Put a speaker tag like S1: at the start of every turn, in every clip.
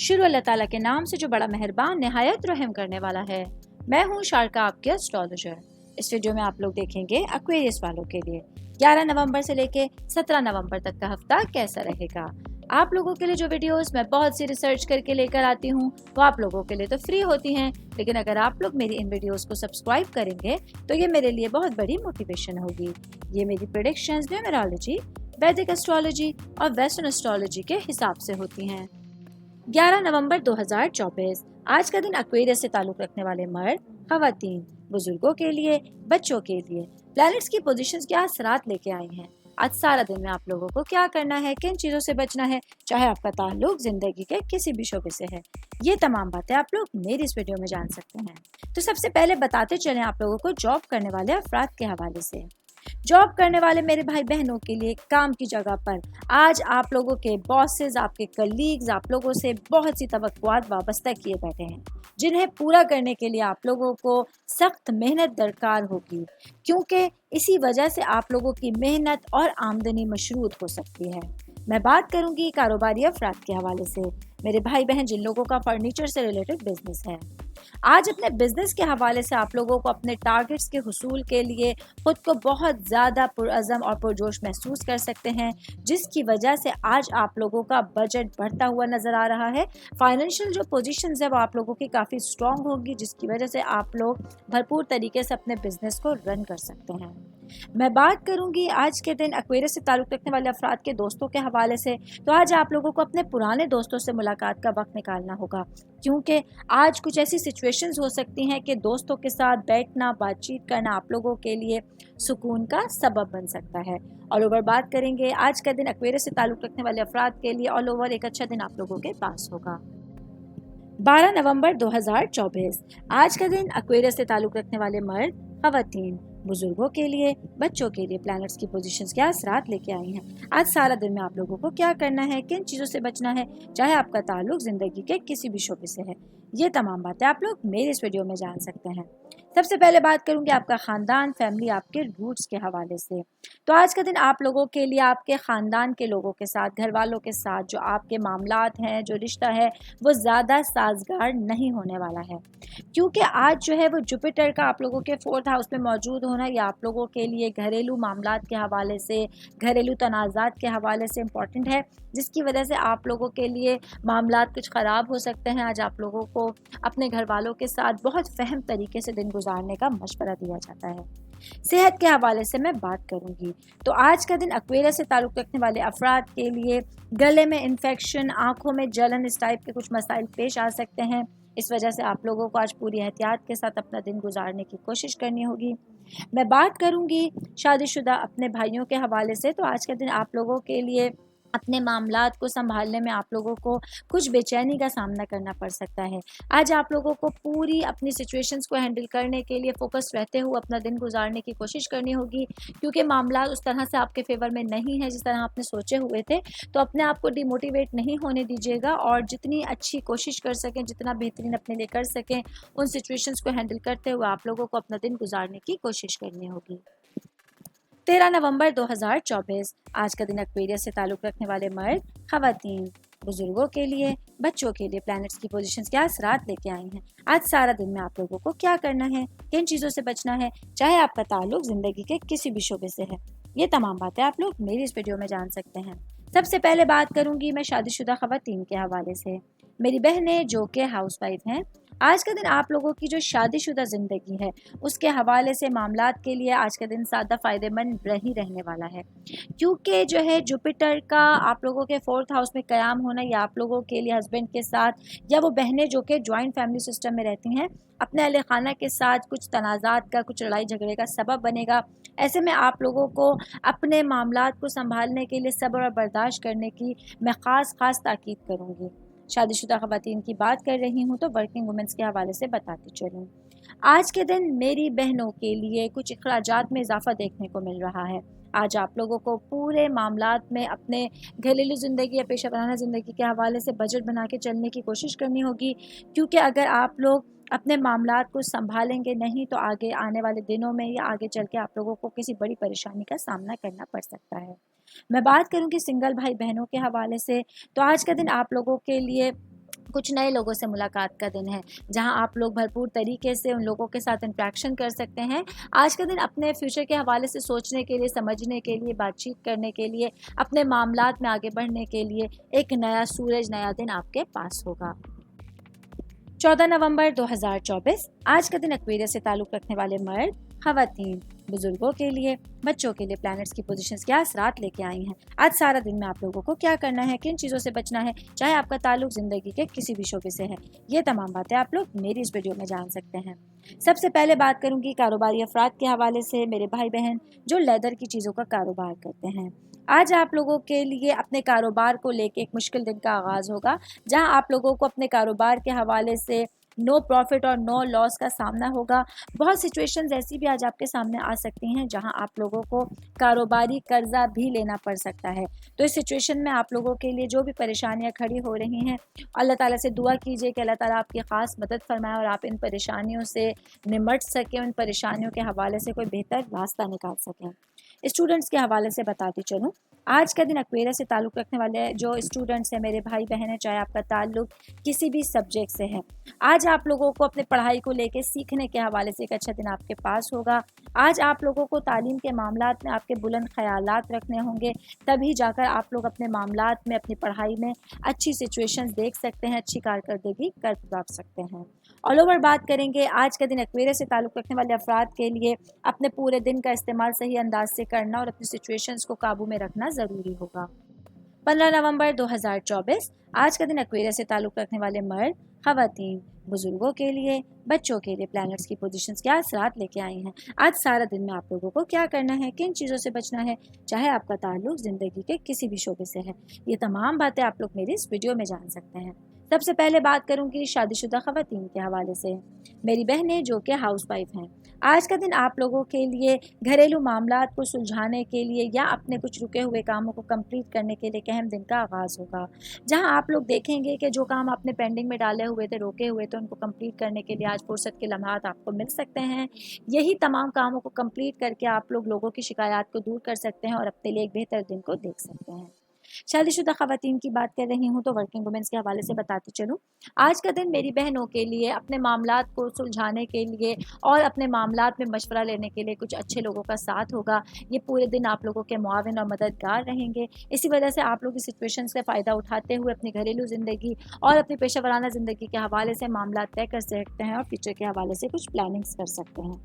S1: شروع اللہ تعالیٰ کے نام سے جو بڑا مہربان نہایت رحم کرنے والا ہے۔ میں ہوں شارکا، آپ کے اسٹرالوجر۔ اس ویڈیو میں آپ لوگ دیکھیں گے ایکویریس والوں کے لیے 11 نومبر سے لے کے 17 نومبر تک کا ہفتہ کیسا رہے گا۔ آپ لوگوں کے لیے جو ویڈیوز میں بہت سی ریسرچ کر کے لے کر آتی ہوں وہ آپ لوگوں کے لیے تو فری ہوتی ہیں، لیکن اگر آپ لوگ میری ان ویڈیوز کو سبسکرائب کریں گے تو یہ میرے لیے بہت بڑی موٹیویشن ہوگی۔ یہ میری پریڈکشنز نیومرولوجی، ویدک اسٹرالوجی اور ویسٹرن اسٹرالوجی کے حساب سے ہوتی ہیں۔ 11 نومبر 2024 آج کا دن ایکویریس سے تعلق رکھنے والے مرد، خواتین، بزرگوں کے لیے، بچوں کے لیے پلانٹس کی پوزیشنز کیا اثرات لے کے آئی ہیں۔ آج سارا دن میں آپ لوگوں کو کیا کرنا ہے، کن چیزوں سے بچنا ہے، چاہے آپ کا تعلق زندگی کے کسی بھی شعبے سے ہے، یہ تمام باتیں آپ لوگ میری اس ویڈیو میں جان سکتے ہیں۔ تو سب سے پہلے بتاتے چلیں آپ لوگوں کو جاب کرنے والے افراد کے حوالے سے۔ جاب کرنے والے میرے بھائی بہنوں کے لیے کام کی جگہ پر آج آپ لوگوں کے باسز، آپ کے کلیگز آپ لوگوں سے بہت سی توقعات وابستہ کیے بیٹھے ہیں، جنہیں پورا کرنے کے لیے آپ لوگوں کو سخت محنت درکار ہوگی، کیونکہ اسی وجہ سے آپ لوگوں کی محنت اور آمدنی مشروط ہو سکتی ہے۔ میں بات کروں گی کاروباری افراد کے حوالے سے، میرے بھائی بہن جن لوگوں کا فرنیچر سے ریلیٹڈ بزنس ہے۔ آج اپنے بزنس کے حوالے سے آپ لوگوں کو اپنے ٹارگٹس کے حصول کے لیے خود کو بہت زیادہ پرعزم اور پرجوش محسوس کر سکتے ہیں، جس کی وجہ سے آج آپ لوگوں کا بجٹ بڑھتا ہوا نظر آ رہا ہے۔ فائنینشیل جو پوزیشنز ہے وہ آپ لوگوں کی کافی اسٹرانگ ہوگی، جس کی وجہ سے آپ لوگ بھرپور طریقے سے اپنے بزنس کو رن کر سکتے ہیں۔ میں بات کروں گی آج کے دن ایکویریس سے تعلق رکھنے والے افراد کے دوستوں کے حوالے سے، تو آج آپ لوگوں کو اپنے پرانے دوستوں سے ملاقات کا وقت نکالنا ہوگا، کیونکہ آج کچھ ایسی سچویشنز ہو سکتی ہیں کہ دوستوں کے ساتھ بیٹھنا، بات چیت کرنا آپ لوگوں کے لیے سکون کا سبب بن سکتا ہے۔ آل اوور بات کریں گے آج کا دن ایکویریس سے تعلق رکھنے والے افراد کے لیے آل اوور ایک اچھا دن آپ لوگوں کے پاس ہوگا۔ 12 نومبر 2024 آج کا دن ایکویریس سے تعلق رکھنے والے مرد، خواتین، بزرگوں کے لیے، بچوں کے لیے پلانٹس کی پوزیشنز کیا اثرات لے کے آئی ہیں۔ آج سارا دن میں آپ لوگوں کو کیا کرنا ہے، کن چیزوں سے بچنا ہے، چاہے آپ کا تعلق زندگی کے کسی بھی شعبے سے ہے، یہ تمام باتیں آپ لوگ میری اس ویڈیو میں جان سکتے ہیں۔ سب سے پہلے بات کروں گی آپ کا خاندان، فیملی، آپ کے روٹس کے حوالے سے۔ تو آج کا دن آپ لوگوں کے لیے آپ کے خاندان کے لوگوں کے ساتھ، گھر والوں کے ساتھ جو آپ کے معاملات ہیں، جو رشتہ ہے وہ زیادہ سازگار نہیں ہونے والا ہے، کیونکہ آج جو ہے وہ جوپیٹر کا آپ لوگوں کے 4th ہاؤس میں موجود ہونا یہ آپ لوگوں کے لیے گھریلو معاملات کے حوالے سے، گھریلو تنازعات کے حوالے سے امپورٹنٹ ہے، جس کی وجہ سے آپ لوگوں کے لیے معاملات کچھ خراب ہو سکتے ہیں۔ آج آپ لوگوں کو اپنے گھر والوں کے ساتھ بہت فہم طریقے سے دن گزارنے کا مشورہ دیا جاتا ہے۔ صحت کے حوالے سے میں بات کروں گی تو آج کا دن ایکویریس سے تعلق رکھنے والے افراد کے لیے گلے میں انفیکشن، آنکھوں میں جلن، اس ٹائپ کے کچھ مسائل پیش آ سکتے ہیں۔ اس وجہ سے آپ لوگوں کو آج پوری احتیاط کے ساتھ اپنا دن گزارنے کی کوشش کرنی ہوگی۔ میں بات کروں گی شادی شدہ اپنے بھائیوں کے حوالے سے، تو آج کا دن آپ لوگوں کے لیے اپنے معاملات کو سنبھالنے میں آپ لوگوں کو کچھ بے چینی کا سامنا کرنا پڑ سکتا ہے۔ آج آپ لوگوں کو پوری اپنی سچویشنز کو ہینڈل کرنے کے لیے فوکس رہتے ہوئے اپنا دن گزارنے کی کوشش کرنی ہوگی، کیونکہ معاملات اس طرح سے آپ کے فیور میں نہیں ہیں جس طرح آپ نے سوچے ہوئے تھے۔ تو اپنے آپ کو ڈی موٹیویٹ نہیں ہونے دیجیے گا، اور جتنی اچھی کوشش کر سکیں، جتنا بہترین اپنے لیے کر سکیں، ان سچویشنز کو ہینڈل کرتے ہوئے آپ لوگوں کو اپنا دن گزارنے کی کوشش کرنی ہوگی۔ 13 نومبر 2024 آج کا دن ایکویریس سے تعلق رکھنے والے مرد، خواتین، بزرگوں کے لیے، بچوں کے لیے پلانٹس کی پوزیشنز کیا اثرات لے کے آئی ہیں۔ آج سارا دن میں آپ لوگوں کو کیا کرنا ہے، کن چیزوں سے بچنا ہے، چاہے آپ کا تعلق زندگی کے کسی بھی شعبے سے ہے، یہ تمام باتیں آپ لوگ میری اس ویڈیو میں جان سکتے ہیں۔ سب سے پہلے بات کروں گی میں شادی شدہ خواتین کے حوالے سے، میری بہنیں جو کہ ہاؤس وائف ہیں۔ آج کا دن آپ لوگوں کی جو شادی شدہ زندگی ہے اس کے حوالے سے معاملات کے لیے آج کا دن زیادہ فائدہ مند رہنے والا ہے، کیونکہ جو ہے جوپیٹر کا آپ لوگوں کے 4th ہاؤس میں قیام ہونا یا آپ لوگوں کے لیے ہسبینڈ کے ساتھ یا وہ بہنیں جو کہ جوائنٹ فیملی سسٹم میں رہتی ہیں اپنے اہل خانہ کے ساتھ کچھ تنازعات کا، کچھ لڑائی جھگڑے کا سبب بنے گا۔ ایسے میں آپ لوگوں کو اپنے معاملات کو سنبھالنے کے لیے صبر اور برداشت کرنے کی میں خاص تاکید کروں گی۔ شادی شدہ خواتین کی بات کر رہی ہوں تو ورکنگ وومنس کے حوالے سے بتاتی چلوں، آج کے دن میری بہنوں کے لیے کچھ اخراجات میں اضافہ دیکھنے کو مل رہا ہے۔ آج آپ لوگوں کو پورے معاملات میں اپنے گھریلو زندگی یا پیشہ ورانہ زندگی کے حوالے سے بجٹ بنا کے چلنے کی کوشش کرنی ہوگی، کیونکہ اگر آپ لوگ اپنے معاملات کو سنبھالیں گے نہیں تو آگے آنے والے دنوں میں یا آگے چل کے آپ لوگوں کو کسی بڑی پریشانی کا سامنا کرنا پڑ سکتا ہے۔ میں بات کروں گی سنگل بھائی بہنوں کے حوالے سے، تو آج کا دن آپ لوگوں کے لیے कुछ नए लोगों से मुलाकात का दिन है, जहां आप लोग भरपूर तरीके से उन लोगों के साथ इंटरेक्शन कर सकते हैं। आज का दिन अपने फ्यूचर के हवाले से सोचने के लिए, समझने के लिए, बातचीत करने के लिए, अपने मामलात में आगे बढ़ने के लिए एक नया सूरज, नया दिन आपके पास होगा। 14 नवंबर 2024 आज का दिन एक्वेरियस से ताल्लुक़ रखने वाले मर्द, ख़वातीन, बुजुर्गों के लिए, बच्चों के लिए प्लैनेट्स की पोजीशंस क्या असरात लेके आई हैं। आज सारा दिन में आप लोगों को क्या करना है, किन चीज़ों से बचना है, चाहे आपका ताल्लुक ज़िंदगी के किसी भी शोबे से है, ये तमाम बातें आप लोग मेरी इस वीडियो में जान सकते हैं। सबसे पहले बात करूंगी कारोबारी अफराद के हवाले से, मेरे भाई बहन जो लेदर की चीज़ों का कारोबार करते हैं। आज आप लोगों के लिए अपने कारोबार को लेके एक मुश्किल दिन का आगाज़ होगा, जहां आप लोगों को अपने कारोबार के हवाले से नो प्रॉफिट और नो लॉस का सामना होगा। बहुत सिचुएशंस ऐसी भी आज आपके सामने आ सकती हैं जहां आप लोगों को कारोबारी कर्जा भी लेना पड़ सकता है। तो इस सिचुएशन में आप लोगों के लिए जो भी परेशानियां खड़ी हो रही हैं, अल्लाह ताला से दुआ कीजिए कि अल्लाह ताला आपकी ख़ास मदद फरमाए और आप इन परेशानियों से निमट सकें, उन परेशानियों के हवाले से कोई बेहतर रास्ता निकाल सकें। स्टूडेंट्स के हवाले से बताती चलूँ, आज का दिन एक्वेरियस से ताल्लुक़ रखने वाले जो स्टूडेंट्स हैं, मेरे भाई बहन हैं, चाहे आपका ताल्लुक़ किसी भी सब्जेक्ट से है, आज आप लोगों को अपने पढ़ाई को लेके सीखने के हवाले से एक अच्छा दिन आपके पास होगा। आज आप लोगों को तालीम के मामलात में आपके बुलंद ख़यालात रखने होंगे, तभी जाकर आप लोग अपने मामलात में, अपनी पढ़ाई में अच्छी सिचुएशंस देख सकते हैं, अच्छी कारकर्दगी कर प्राप्त सकते हैं। ऑल ओवर बात करेंगे, आज का दिन एक्वेरियस से ताल्लुक़ रखने वाले अफराद के लिए अपने पूरे दिन का इस्तेमाल सही अंदाज से करना और अपनी सिचुएशंस को काबू में रखना ज़रूरी होगा। 15 नवंबर 2024 आज का दिन एक्वेरियस से ताल्लुक़ रखने वाले मर्द, ख़वातीन, बुजुर्गों के लिए, बच्चों के लिए प्लैनेट्स की पोजीशंस क्या असरात लेके आई हैं। आज सारा दिन में आप लोगों को क्या करना है, किन चीज़ों से बचना है, चाहे आपका ताल्लुक ज़िंदगी के किसी भी शोबे से है, ये तमाम बातें आप लोग मेरी इस वीडियो में जान सकते हैं। सबसे पहले बात करूंगी शादीशुदा ख़वातीन के हवाले से, मेरी बहनें जो कि हाउस वाइफ हैं। आज का दिन आप लोगों के लिए घरेलू मामलात को सुलझाने के लिए या अपने कुछ रुके हुए कामों को कंप्लीट करने के लिए एक अहम दिन का आगाज़ होगा, जहां आप लोग देखेंगे कि जो काम आपने पेंडिंग में डाले हुए थे, रोके हुए थे, उनको कंप्लीट करने के लिए आज फुर्सत के लम्हात आपको मिल सकते हैं। यही तमाम कामों को कंप्लीट करके आप लोग लोगों की शिकायत को दूर कर सकते हैं और अपने लिए एक बेहतर दिन को देख सकते हैं। शादीशुदा ख़वातीन की बात कर रही हूँ तो वर्किंग वुमेन्स के हवाले से बताती चलूँ, आज का दिन मेरी बहनों के लिए अपने मामलात को सुलझाने के लिए और अपने मामलात में मशवरा लेने के लिए कुछ अच्छे लोगों का साथ होगा। ये पूरे दिन आप लोगों के मुआविन और मददगार रहेंगे। इसी वजह से आप लोग इस सिचुएशन से फ़ायदा उठाते हुए अपनी घरेलू ज़िंदगी और अपनी पेशा वराना ज़िंदगी के हवाले से मामलात तय कर सकते हैं और फ्यूचर के हवाले से कुछ प्लानिंग्स कर सकते हैं।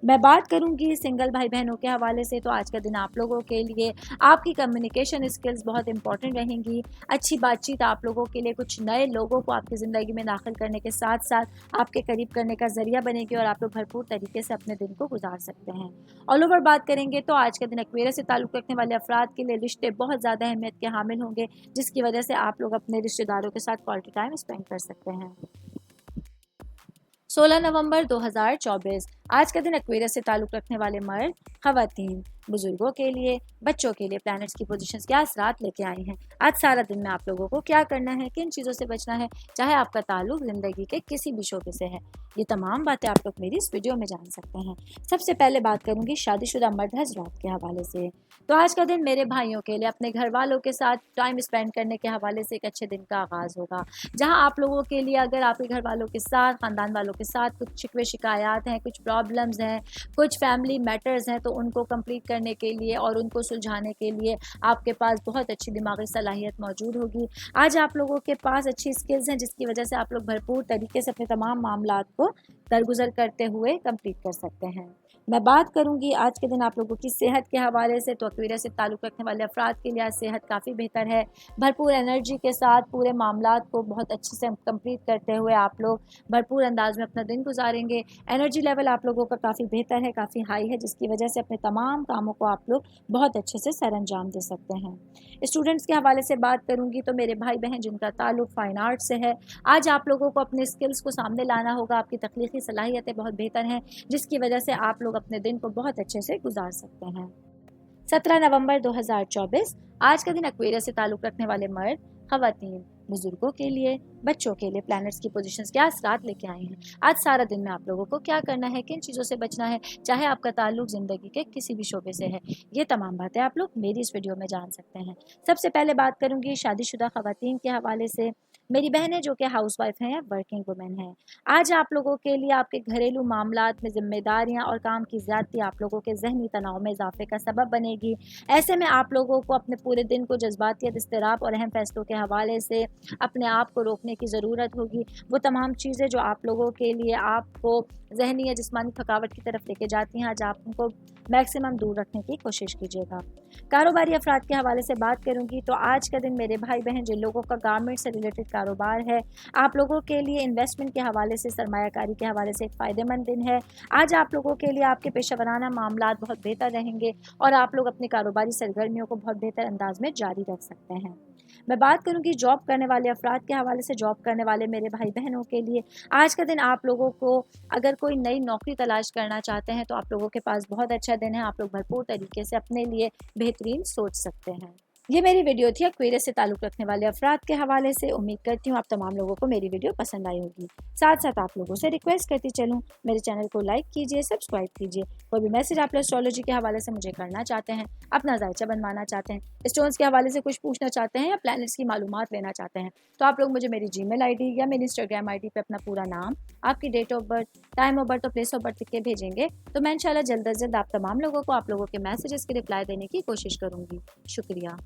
S1: मैं बात करूंगी सिंगल भाई बहनों के हवाले से, तो आज का दिन आप लोगों के लिए आपकी कम्युनिकेशन स्किल्स बहुत इंपॉर्टेंट रहेंगी। अच्छी बातचीत आप लोगों के लिए कुछ नए लोगों को आपकी ज़िंदगी में दाखिल करने के साथ साथ आपके करीब करने का ज़रिया बनेगी और आप लोग भरपूर तरीके से अपने दिन को गुजार सकते हैं। ऑल ओवर बात करेंगे तो आज का दिन एक्वेरियस से ताल्लुक़ रखने वाले अफराद के लिए रिश्ते बहुत ज़्यादा अहमियत के हामिल होंगे, जिसकी वजह से आप लोग अपने रिश्तेदारों के साथ क्वालिटी टाइम स्पेंड कर सकते हैं। 16 नवंबर 2024 आज का दिन एक्वेरियस से ताल्लुक़ रखने वाले मर्द, ख़वातीन, बुजुर्गों के लिए, बच्चों के लिए प्लैनेट्स की पोजीशंस क्या असरात लेके आई हैं। आज सारा दिन में आप लोगों को क्या करना है, किन चीज़ों से बचना है, चाहे आपका ताल्लुक ज़िंदगी के किसी भी शोबे से है, ये तमाम बातें आप लोग मेरी इस वीडियो में जान सकते हैं। सबसे पहले बात करूंगी शादीशुदा मर्द हज़रात के हवाले से, तो आज का दिन मेरे भाइयों के लिए अपने घर वालों के साथ टाइम स्पेंड करने के हवाले से एक अच्छे दिन का आगाज़ होगा, जहाँ आप लोगों के लिए अगर आपके घर वालों के साथ, ख़ानदान वालों के साथ कुछ शिकवे शिकायत हैं, कुछ प्रॉब्लम्स हैं, कुछ फैमिली मैटर्स हैं, तो उनको कंप्लीट करने के लिए और उनको सुलझाने के लिए आपके पास बहुत अच्छी दिमागी सलाहियत मौजूद होगी। आज आप लोगों के पास अच्छी स्किल्स हैं, जिसकी वजह से आप लोग भरपूर तरीके से अपने तमाम मामलात को दरगुजर करते हुए कंप्लीट कर सकते हैं। मैं बात करूंगी आज के दिन आप लोगों की सेहत के हवाले से, तो एक्वेरियस से ताल्लुक़ रखने वाले अफराद के लिए आज सेहत काफ़ी बेहतर है। भरपूर एनर्जी के साथ पूरे मामलात को बहुत अच्छे से कंप्लीट करते हुए आप लोग भरपूर अंदाज में अपना दिन गुजारेंगे। एनर्जी लेवल आप लोगों का काफ़ी बेहतर है, काफ़ी हाई है, जिसकी वजह से अपने तमाम कामों को आप लोग बहुत अच्छे से सर अंजाम दे सकते हैं। स्टूडेंट्स के हवाले से बात करूंगी तो मेरे भाई बहन जिनका ताल्लुक फ़ाइन आर्ट से है, आज आप लोगों को अपने स्किल्स को सामने लाना होगा। आपकी तख्लीकी सलाहियतें बहुत बेहतर हैं, जिसकी वजह से आप लोग अपने दिन को बहुत अच्छे से गुजार सकते हैं। 17 नवंबर 2024 आज का दिन एक्वेरियस से ताल्लुक़ रखने वाले मर्द, ख़वातीन, बुजुर्गों के लिए, बच्चों के लिए प्लैनेट्स की पोजीशंस क्या असरात लेके आई हैं। आज सारा दिन में आप लोगों को क्या करना है, किन चीज़ों से बचना है, चाहे आपका ताल्लुक ज़िंदगी के किसी भी शोबे से है, ये तमाम बातें आप लोग मेरी इस वीडियो में जान सकते हैं। सबसे पहले बात करूंगी शादीशुदा ख़वातीन के हवाले से, मेरी बहनें जो कि हाउस वाइफ हैं या वर्किंग वुमेन हैं, आज आप लोगों के लिए आपके घरेलू मामलात में जिम्मेदारियां और काम की ज़्यादती आप लोगों के जहनी तनाव में इजाफे का सबब बनेगी। ऐसे में आप लोगों को अपने पूरे दिन को जज्बातियत, इज़्तिराब और अहम फैसलों के हवाले से अपने आप को रोकने की ज़रूरत होगी। वो तमाम चीज़ें जो आप लोगों के लिए आपको जहनी या जिस्मानी थकावट की तरफ लेके जाती हैं, आज आप उनको मैक्सिमम दूर रखने की कोशिश कीजिएगा। कारोबारी अफराद के हवाले से बात करूंगी तो आज का दिन मेरे भाई बहन जिन लोगों का गारमेंट से रिलेटेड कारोबार है, आप लोगों के लिए इन्वेस्टमेंट के हवाले से, सरमायाकारी के हवाले से एक फ़ायदेमंद दिन है। आज आप लोगों के लिए आपके पेशा वराना मामलात बहुत बेहतर रहेंगे और आप लोग अपनी कारोबारी सरगर्मियों को बहुत बेहतर अंदाज में जारी रख सकते हैं। मैं बात करूंगी जॉब करने वाले अफराद के हवाले से। जॉब करने वाले मेरे भाई बहनों के लिए आज का दिन आप लोगों को अगर कोई नई नौकरी तलाश करना चाहते हैं तो आप लोगों के पास बहुत अच्छा दिन है। आप लोग भरपूर तरीके से अपने लिए बेहतरीन सोच सकते हैं। ये मेरी वीडियो थी एक्वेरियस से ताल्लुक़ रखने वाले अफराद के हवाले से। उम्मीद करती हूँ आप तमाम लोगों को मेरी वीडियो पसंद आई होगी। साथ साथ आप लोगों से रिक्वेस्ट करती चलूँ, मेरे चैनल को लाइक कीजिए, सब्सक्राइब कीजिए। कोई भी मैसेज आप एस्ट्रोलॉजी के हवाले से मुझे करना चाहते हैं, अपना जायचा बनवाना चाहते हैं, स्टोन्स के हवाले से कुछ पूछना चाहते हैं या प्लैनेट्स की मालूमात लेना चाहते हैं, तो आप लोग मुझे मेरी जीमेल आईडी या मेरी इंस्टाग्राम आईडी पे अपना पूरा नाम, आपकी date of birth, time of birth और प्लेस ऑफ बर्थ लिख के भेजेंगे तो मैं इंशाल्लाह जल्द अज जल्द आप तमाम लोगों को आप लोगों के मैसेजेस के रिप्लाई देने की कोशिश करूँगी। शुक्रिया।